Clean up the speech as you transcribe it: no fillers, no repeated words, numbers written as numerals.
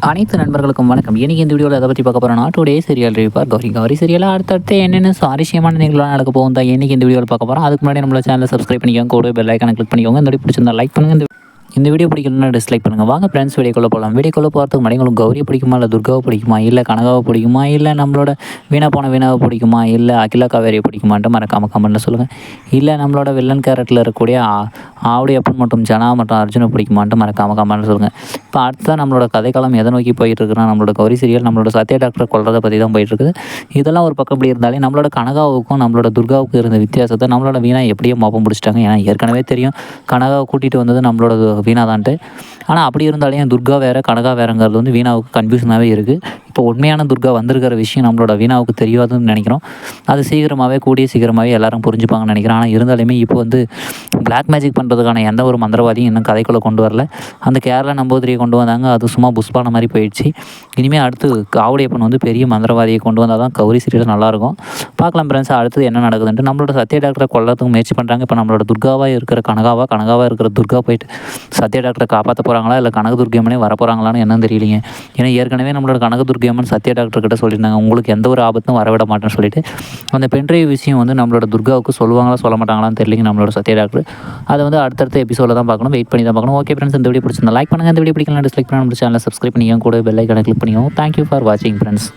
அனைத்து நண்பர்களுக்கும் வணக்கம். இன்னைக்கு இந்த வீடியோவில் எதை பற்றி பார்க்க போகிறோம்னா today serial review Gowri Gowri சீரியலாக அடுத்தடுத்து என்னென்ன சுவாரஸ்யமான நிகழ்வுலாம் நடக்க போகும் தான் இன்னைக்கு இந்த வீடியோவில் பார்க்க போகிறோம். அதுக்கு முன்னாடி நம்மளோட சேனலை சப்ஸ்கிரைப் பண்ணிக்கோங்க, கூட பெல் ஐக்கானை கிளிக் பண்ணிக்கோங்க. இந்த வீடியோ பிடிச்சிருந்தா லைக் பண்ணுங்கள். இந்த வீடியோ பிடிக்கலன்னா டிஸ்லைக் பண்ணுங்கள். வாங்க ஃப்ரெண்ட்ஸ் வீடியோக்குள்ளே போகலாம். வீடியோக்குள்ளே போகிறதுக்கு முன்னாடி உங்களுக்கு கௌரி பிடிக்குமா, இல்லை துர்காவை பிடிக்குமா, இல்லை கனகாவை பிடிக்குமா, இல்லை நம்மளோட வீணாவை பிடிக்குமா, இல்லை அகிலா காவேரியை பிடிக்குமான்ட்டு மறக்காம கமெண்ட்டில் சொல்லுங்கள். இல்லை நம்மளோட வில்லன் கேரக்டரில் இருக்கக்கூடிய ஆவுடைய அப்பன் மற்றும் ஜனா மற்றும் அர்ஜுனை பிடிக்குமான்ட்டு மறக்காம கமெண்ட்டில் சொல்லுங்கள். இப்போ அடுத்ததான் நம்மளோட கதைக்காலம் எதை நோக்கி போயிட்டு இருக்குன்னா, நம்மளோட கௌரி சீரியல் நம்மளோட சத்யா டாக்டரை கொல்றதை பற்றி தான் போயிட்டுருக்குது. இதெல்லாம் ஒரு பக்கம் இப்படி இருந்தாலே நம்மளோட கனகாவுக்கும் நம்மளோட துர்காவுக்கும் இருந்த வித்தியாசத்தை நம்மளோட வீணா எப்படியோ மோப்பம் பிடிச்சிட்டாங்க. ஏன்னா ஏற்கனவே தெரியும் கனகாவை கூட்டிகிட்டு வந்தது நம்மளோட வீணா தான்ட்டு. ஆனால் அப்படி இருந்தாலே துர்கா வேறு கனகா வேறுங்கிறது வந்து வீணாவுக்கு கன்ஃபியூஷனாகவே இருக்குது. இப்போ உண்மையான துர்கா வந்திருக்கிற விஷயம் நம்மளோட வீணாவுக்கு தெரியாதுன்னு நினைக்கிறோம். அது கூடிய சீக்கிரமாகவே எல்லாரும் புரிஞ்சுப்பாங்கன்னு நினைக்கிறேன். ஆனால் இருந்தாலுமே இப்போ வந்து பிளாக் மேஜிக் பண்ணுறதுக்கான எந்த ஒரு மந்திரவாதியும் இன்னும் கதைக்குள்ளே கொண்டு வரல. அந்த கேரளா நம்பூதிரியை கொண்டு வந்தாங்க, அது சும்மா புஷ்பான மாதிரி போயிடுச்சு. இனிமேல் அடுத்து காவடியப்பன் வந்து பெரிய மந்திரவாதியை கொண்டு வந்தால் தான் கௌரி சீரியல் நல்லாயிருக்கும். பார்க்கலாம் ஃப்ரெண்ட்ஸ் அடுத்தது என்ன நடக்குதுன்ட்டு. நம்மளோட சத்யா டாக்டரை கொல்லத்துக்கு முயற்சி பண்ணுறாங்க. இப்போ நம்மளோட துர்காவாக இருக்கிற கனகாவாக இருக்கிற துர்கா போயிட்டு சத்யா டாக்டரை காப்பாற்ற போகிறாங்களா, இல்லை கனகதுர்கியம்மனே வர போகிறாங்களான்னு என்னன்னு தெரியலிங்க. ஏன்னா ஏற்கனவே நம்மளோட கனகதுர்கியம்மன் சத்யா டாக்டர் கிட்ட சொல்லியிருந்தாங்க, உங்களுக்கு எந்த ஒரு ஆபத்தும் வரவிட மாட்டேன்னு சொல்லிட்டு. அந்த பென்ட்ரைவ் விஷயம் வந்து நம்மளோட துர்காவுக்கு சொல்லுவாங்களா சொல்ல மாட்டாங்களான்னு தெரியலிங்க நம்மளோட சத்யா டாக்டர். அதை வந்து அடுத்தடுத்த எபிசோடில் தான் பார்க்கணும், வெயிட் பண்ணி தான் பார்க்கணும். ஓகே ஃப்ரெண்ட்ஸ், இந்த வீடியோ பிடிச்சிருந்தா லைக் பண்ணுங்கள். இந்த வீடியோ பிடிக்கலாம் டிஸ்லைக் பண்ணி நம்ம சேனலை சப்ஸ்கிரைப் பண்ணிக்கோங்க, கூட பெல் ஐக்கானை கிளிக் பண்ணிக்கோங்க. தேங்க்யூ ஃபார் வாட்சிங் ஃப்ரெண்ட்ஸ்.